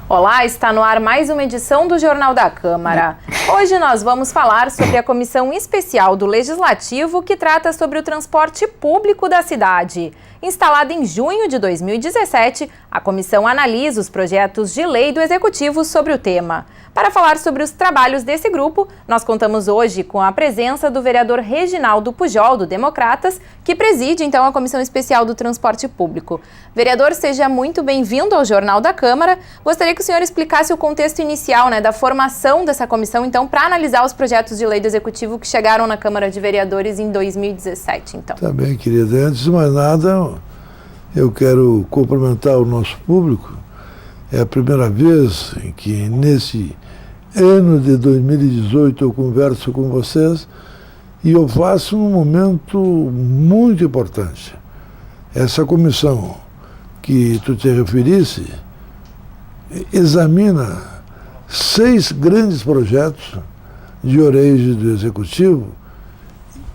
Olá, está no ar mais uma edição do Jornal da Câmara. Hoje nós vamos falar sobre a Comissão Especial do Legislativo que trata sobre o transporte público da cidade. Instalada em junho de 2017, a comissão analisa os projetos de lei do Executivo sobre o tema. Para falar sobre os trabalhos desse grupo, nós contamos hoje com a presença do vereador Reginaldo Pujol, do Democratas, que preside então a Comissão Especial do Transporte Público. Vereador, seja muito bem-vindo ao Jornal da Câmara. Gostaria que o senhor explicasse o contexto inicial, da formação dessa comissão, então, para analisar os projetos de lei do Executivo que chegaram na Câmara de Vereadores em 2017, então. Tá bem, querida. Antes de mais nada, eu quero cumprimentar o nosso público. É a primeira vez em que, nesse ano de 2018, eu converso com vocês e eu faço um momento muito importante. Essa comissão que tu te referisse examina 6 grandes projetos de origem do Executivo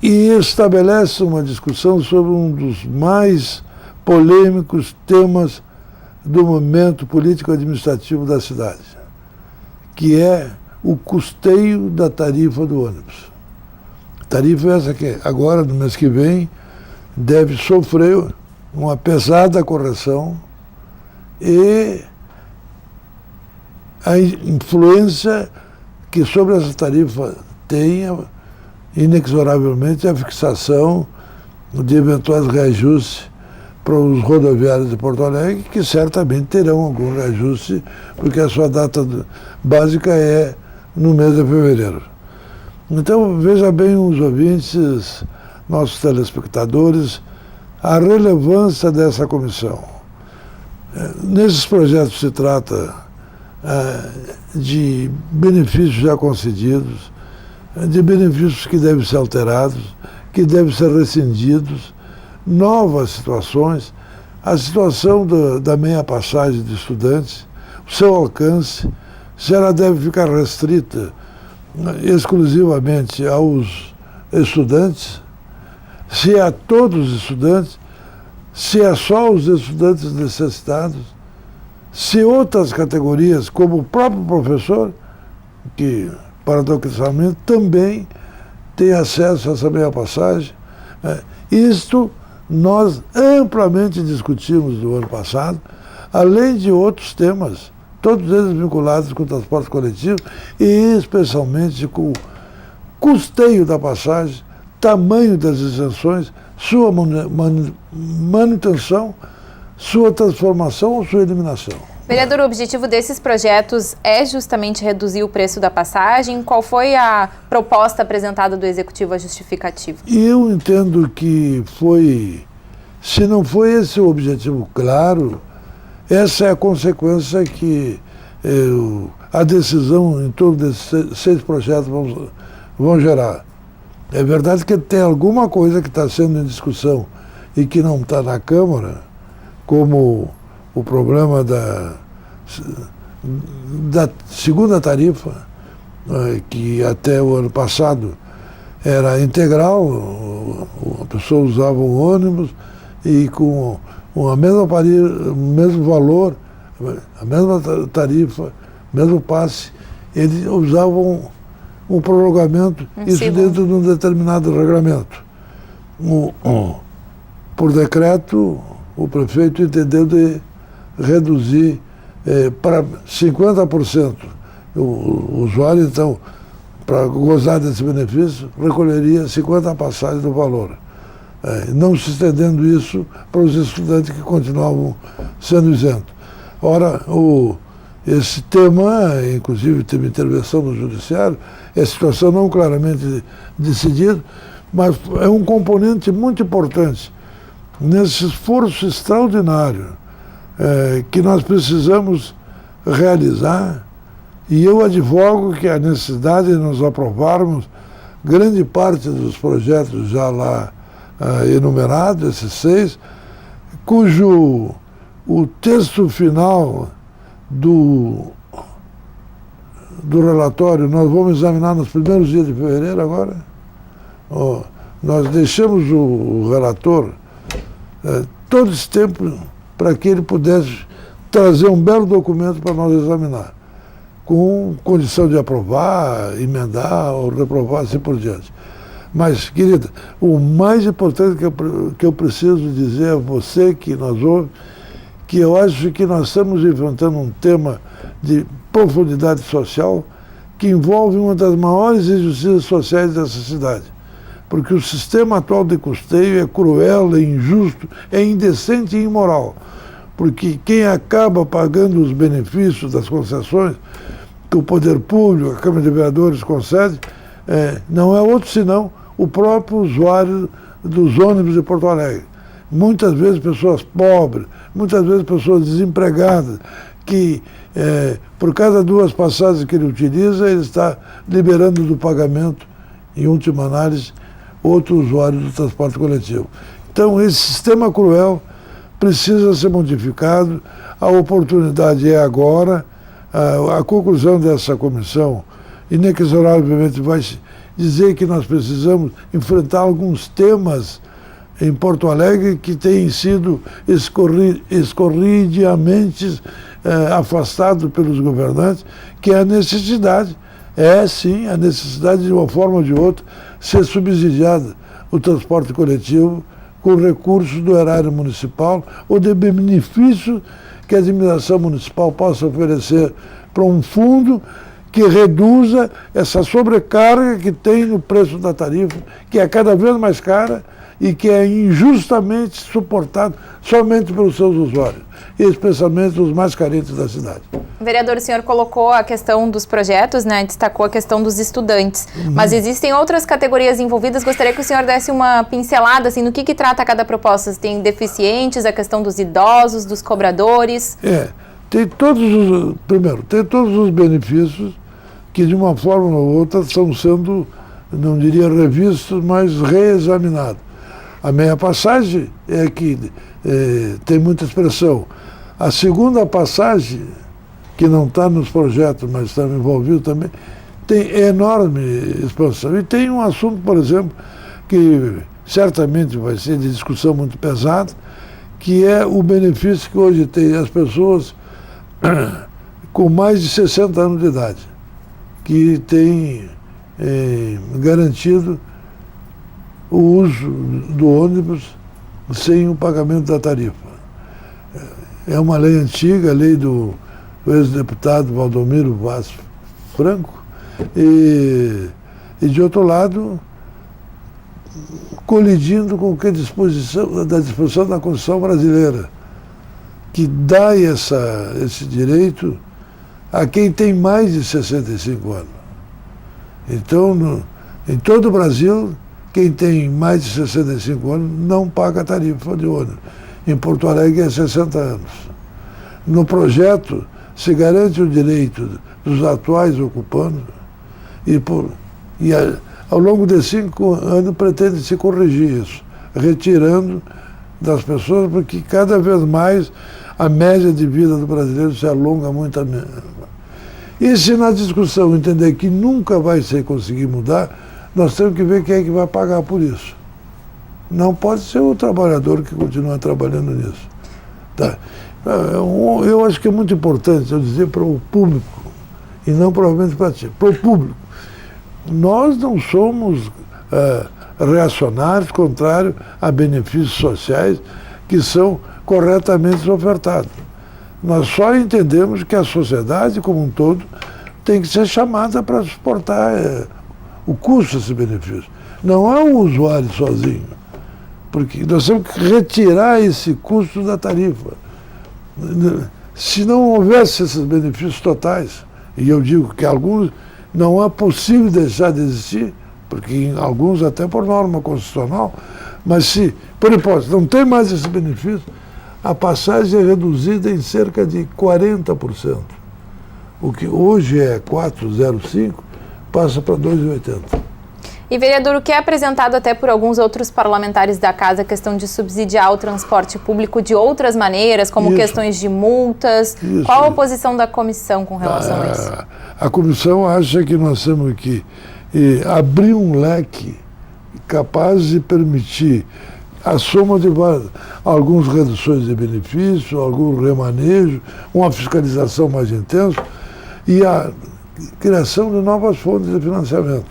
e estabelece uma discussão sobre um dos mais polêmicos temas do momento político-administrativo da cidade, que é o custeio da tarifa do ônibus. Tarifa essa que agora, no mês que vem, deve sofrer uma pesada correção e a influência que sobre essa tarifa tenha, inexoravelmente, a fixação de eventuais reajustes para os rodoviários de Porto Alegre, que certamente terão algum reajuste, porque a sua data básica é no mês de fevereiro. Então, veja bem os ouvintes, nossos telespectadores, a relevância dessa comissão. Nesses projetos se trata de benefícios já concedidos, de benefícios que devem ser alterados, que devem ser rescindidos, novas situações, a situação da meia passagem de estudantes, o seu alcance, se ela deve ficar restrita exclusivamente aos estudantes, se é a todos os estudantes, se é só os estudantes necessitados, se outras categorias, como o próprio professor, que paradoxalmente também tem acesso a essa meia passagem. Isto nós amplamente discutimos no ano passado, além de outros temas, todos eles vinculados com o transporte coletivo e especialmente com o custeio da passagem, tamanho das isenções, sua manutenção, sua transformação ou sua eliminação. Vereador, o objetivo desses projetos é justamente reduzir o preço da passagem. Qual foi a proposta apresentada do Executivo, a justificativa? Eu entendo que se não foi esse o objetivo claro, essa é a consequência que a decisão em torno desses 6 projetos vão gerar. É verdade que tem alguma coisa que está sendo em discussão e que não está na Câmara, como o problema da segunda tarifa, que até o ano passado era integral, a pessoa usava um ônibus e com a mesma o mesmo valor, a mesma tarifa, mesmo passe, eles usavam um prolongamento, isso dentro de um determinado regulamento. Por decreto, o prefeito entendeu de reduzir para 50%. O usuário, então, para gozar desse benefício, recolheria 50 passagens do valor. Não se estendendo isso para os estudantes que continuavam sendo isentos. Ora, esse tema, inclusive teve intervenção no Judiciário, é situação não claramente decidida, mas é um componente muito importante nesse esforço extraordinário que nós precisamos realizar, e eu advogo que a necessidade de nós aprovarmos grande parte dos projetos já lá enumerados, esses 6, cujo o texto final do relatório nós vamos examinar nos primeiros dias de fevereiro agora. Nós deixamos o relator todo esse tempo para que ele pudesse trazer um belo documento para nós examinar, com condição de aprovar, emendar ou reprovar, assim por diante. Mas, querida, o mais importante que eu preciso dizer a você que nos ouve, que eu acho que nós estamos enfrentando um tema de profundidade social que envolve uma das maiores injustiças sociais dessa cidade. Porque o sistema atual de custeio é cruel, é injusto, é indecente e imoral. Porque quem acaba pagando os benefícios das concessões que o poder público, a Câmara de Vereadores concede, não é outro senão o próprio usuário dos ônibus de Porto Alegre. Muitas vezes pessoas pobres, muitas vezes pessoas desempregadas, que por cada 2 passagens que ele utiliza, ele está liberando do pagamento, em última análise, outro usuário do transporte coletivo. Então, esse sistema cruel precisa ser modificado, a oportunidade é agora, a conclusão dessa comissão, inexoravelmente, vai dizer que nós precisamos enfrentar alguns temas em Porto Alegre que têm sido escorridiamente afastados pelos governantes, que é a necessidade, sim, a necessidade de uma forma ou de outra ser subsidiado o transporte coletivo com recursos do erário municipal ou de benefício que a administração municipal possa oferecer para um fundo que reduza essa sobrecarga que tem no preço da tarifa, que é cada vez mais cara e que é injustamente suportado somente pelos seus usuários, e especialmente os mais carentes da cidade. Vereador, o senhor colocou a questão dos projetos, né? Destacou a questão dos estudantes, mas existem outras categorias envolvidas. Gostaria que o senhor desse uma pincelada assim, no que trata cada proposta. Tem deficientes, a questão dos idosos, dos cobradores? Tem todos os benefícios que de uma forma ou outra estão sendo, não diria revistos, mas reexaminados. A meia passagem é que tem muita expressão. A segunda passagem, que não está nos projetos, mas está envolvido também, tem enorme expansão. E tem um assunto, por exemplo, que certamente vai ser de discussão muito pesada, que é o benefício que hoje tem as pessoas com mais de 60 anos de idade, que têm garantido o uso do ônibus sem o pagamento da tarifa. É uma lei antiga, a lei do ex-deputado Valdomiro Vaz Franco, e de outro lado, colidindo com a disposição da Constituição brasileira, que dá esse direito a quem tem mais de 65 anos. Então, em todo o Brasil, quem tem mais de 65 anos não paga tarifa de ônibus. Em Porto Alegre é 60 anos. No projeto se garante o direito dos atuais ocupantes e ao longo de 5 anos pretende se corrigir isso, retirando das pessoas, porque cada vez mais a média de vida do brasileiro se alonga muito. E se na discussão entender que nunca vai se conseguir mudar, nós temos que ver quem é que vai pagar por isso. Não pode ser o trabalhador que continua trabalhando nisso. Tá? Eu acho que é muito importante eu dizer para o público, e não provavelmente para ti, para o público. Nós não somos reacionários, contrários a benefícios sociais que são corretamente ofertados. Nós só entendemos que a sociedade como um todo tem que ser chamada para suportar o custo desse benefício. Não é o usuário sozinho, porque nós temos que retirar esse custo da tarifa. Se não houvesse esses benefícios totais, e eu digo que alguns não é possível deixar de existir, porque em alguns até por norma constitucional, mas se, por hipótese, não tem mais esse benefício, a passagem é reduzida em cerca de 40%. O que hoje é 4,05, passa para 2,80. E, vereador, o que é apresentado até por alguns outros parlamentares da casa, a questão de subsidiar o transporte público de outras maneiras, como questões de multas. Qual a posição da comissão com relação a isso? A comissão acha que nós temos que abrir um leque capaz de permitir a soma de algumas reduções de benefício, algum remanejo, uma fiscalização mais intensa e a criação de novas fontes de financiamento.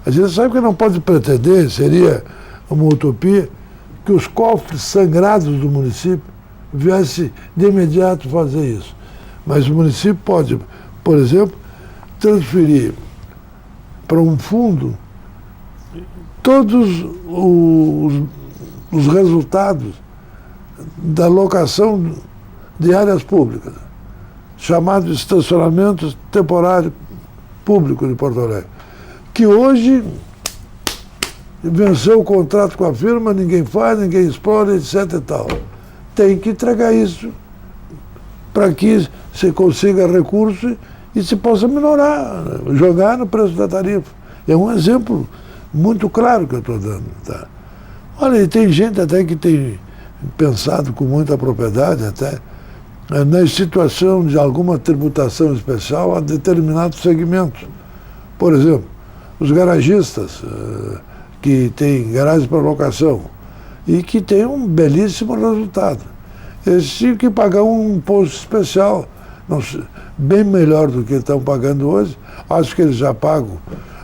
A gente sabe que não pode pretender, seria uma utopia, que os cofres sangrados do município viessem de imediato fazer isso. Mas o município pode, por exemplo, transferir para um fundo todos os resultados da locação de áreas públicas, chamado estacionamento temporário público de Porto Alegre, que hoje venceu o contrato com a firma, ninguém faz, ninguém explora, etc. e tal. Tem que entregar isso para que se consiga recurso e se possa minorar, jogar no preço da tarifa. É um exemplo muito claro que eu estou dando. Tá? Olha, e tem gente até que tem pensado com muita propriedade até na situação de alguma tributação especial a determinados segmentos. Por exemplo, os garagistas que têm garagens para locação e que têm um belíssimo resultado. Eles tinham que pagar um imposto especial, bem melhor do que estão pagando hoje. Acho que eles já pagam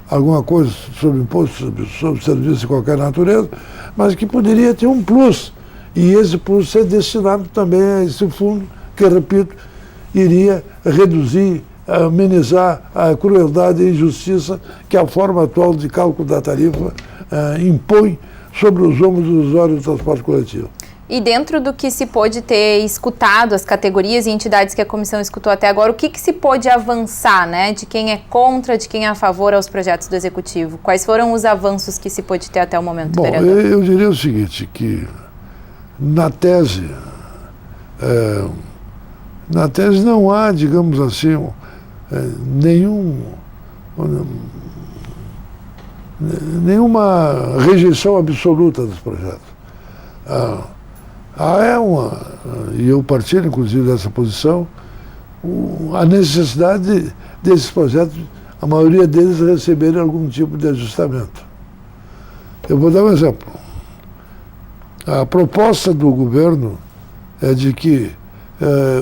alguma coisa sobre imposto, sobre serviço de qualquer natureza, mas que poderia ter um plus. E esse plus ser destinado também a esse fundo, que, repito, iria reduzir, amenizar a crueldade e injustiça que a forma atual de cálculo da tarifa impõe sobre os ombros dos usuários do transporte coletivo. E dentro do que se pôde ter escutado, as categorias e entidades que a comissão escutou até agora, o que se pôde avançar, né? De quem é contra, de quem é a favor aos projetos do Executivo? Quais foram os avanços que se pôde ter até o momento, vereador? Eu diria o seguinte, que na tese não há, digamos assim, nenhuma rejeição absoluta dos projetos. E eu partilho, inclusive, dessa posição, a necessidade desses projetos, a maioria deles, receberem algum tipo de ajustamento. Eu vou dar um exemplo. A proposta do governo é de que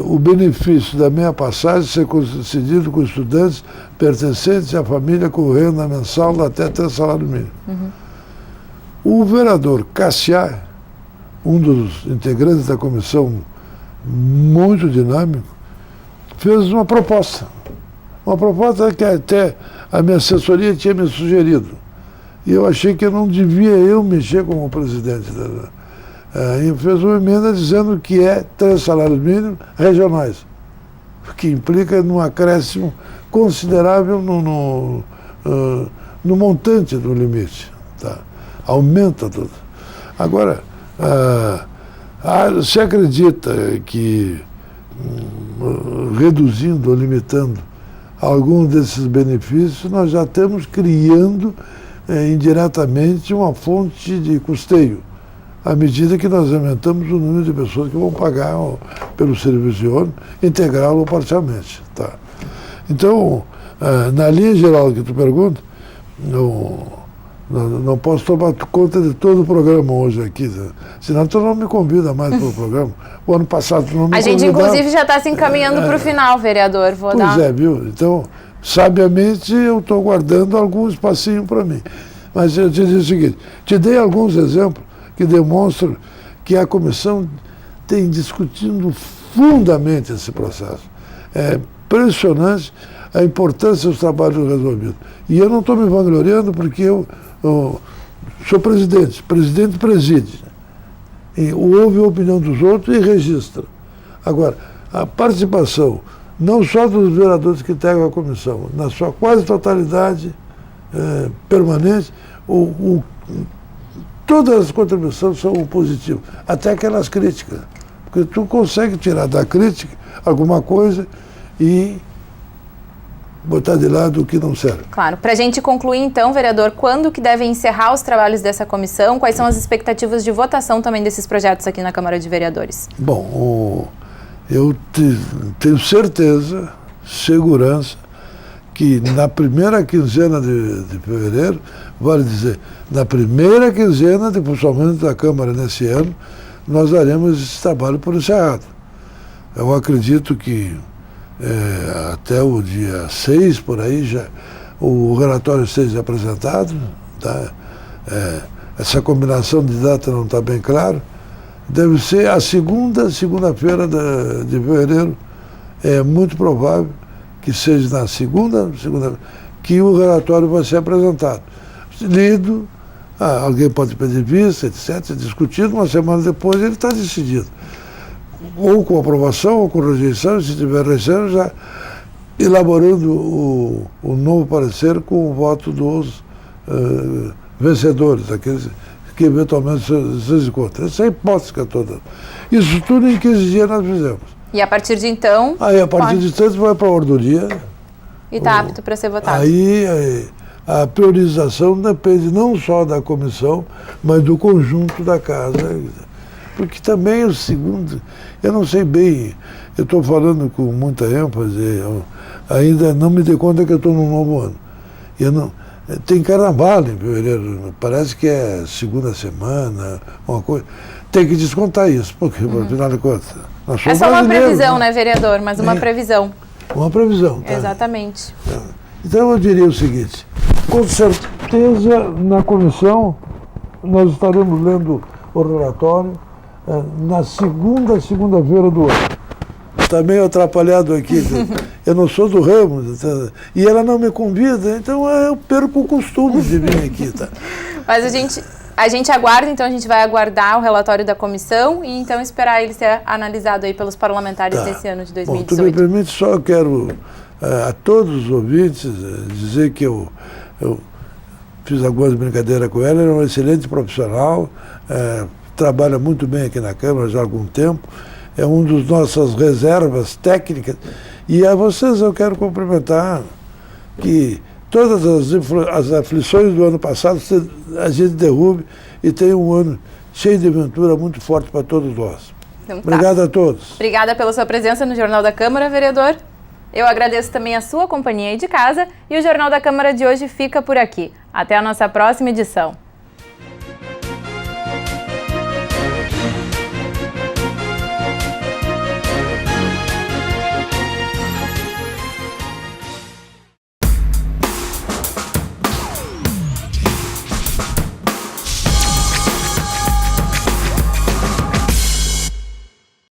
o benefício da meia passagem seja concedido com estudantes pertencentes à família com renda mensal de até 3 salários mínimos. O vereador Cassiar, um dos integrantes da comissão muito dinâmico, fez uma proposta que até a minha assessoria tinha me sugerido. E eu achei que eu não devia mexer como presidente. E fez uma emenda dizendo que 3 salários mínimos regionais, que implica num acréscimo considerável no montante do limite. Tá? Aumenta tudo. Agora, se acredita que reduzindo ou limitando algum desses benefícios, nós já estamos criando indiretamente uma fonte de custeio, à medida que nós aumentamos o número de pessoas que vão pagar pelo serviço de ônibus, integral ou parcialmente. Tá? Então, na linha geral que tu pergunta, não posso tomar conta de todo o programa hoje aqui, senão tu não me convida mais para o programa. O ano passado tu não me convidava. A gente, inclusive, já está se encaminhando para o final, vereador. Pois é, viu? Então, sabiamente, eu estou guardando algum espacinho para mim. Mas eu te digo o seguinte, te dei alguns exemplos que demonstram que a comissão tem discutindo fundamente esse processo. É impressionante a importância dos trabalhos resolvidos. E eu não estou me vangloriando porque eu sou presidente preside. E ouve a opinião dos outros e registra. Agora, a participação, não só dos vereadores que integram a comissão, na sua quase totalidade permanente, todas as contribuições são positivas, até aquelas críticas. Porque tu consegue tirar da crítica alguma coisa e botar de lado o que não serve. Claro. Para a gente concluir, então, vereador, quando que devem encerrar os trabalhos dessa comissão? Quais são as expectativas de votação também desses projetos aqui na Câmara de Vereadores? Bom, eu tenho certeza, segurança, que na primeira quinzena de fevereiro, vale dizer, na primeira quinzena de funcionamento da Câmara nesse ano, nós daremos esse trabalho por encerrado. Eu acredito que até o dia 6, por aí, já o relatório seja apresentado. Tá? Essa combinação de data não está bem clara. Deve ser a segunda-feira de fevereiro. É muito provável que seja na segunda que o relatório vai ser apresentado. Lido, alguém pode pedir vista, etc., discutido, uma semana depois ele está decidido. Ou com aprovação, ou com rejeição, se tiver rejeição, já elaborando o novo parecer com o voto dos vencedores, aqueles que eventualmente se encontram. Essa é a hipótese que é toda. Isso tudo em 15 dias nós fizemos. E a partir de então... Aí, a partir de então, vai para a ordoria. E está apto para ser votado. Aí, a priorização depende não só da comissão, mas do conjunto da casa. Porque também o segundo... Eu não sei bem, eu estou falando com muita ênfase, ainda não me dei conta que eu estou no novo ano. Tem carnaval em fevereiro, parece que é segunda semana, uma coisa. Tem que descontar isso, porque, afinal de contas... É só uma previsão, né, vereador? Mas uma previsão. Uma previsão, tá? Exatamente. Então eu diria o seguinte, com certeza na comissão nós estaremos lendo o relatório na segunda-feira do ano. Está meio atrapalhado aqui, eu não sou do ramo, e ela não me convida, então eu perco o costume de vir aqui, tá? Mas a gente aguarda, então a gente vai aguardar o relatório da comissão e então esperar ele ser analisado aí pelos parlamentares nesse ano de 2018. Bom, tu me permite, só quero a todos os ouvintes dizer que eu fiz algumas brincadeiras com ela, ela é uma excelente profissional, trabalha muito bem aqui na Câmara já há algum tempo, é uma das nossas reservas técnicas, e a vocês eu quero cumprimentar que todas as aflições do ano passado a gente derrube e tenha um ano cheio de aventura muito forte para todos nós. Então, Obrigado a todos. Obrigada pela sua presença no Jornal da Câmara, vereador. Eu agradeço também a sua companhia aí de casa e o Jornal da Câmara de hoje fica por aqui. Até a nossa próxima edição.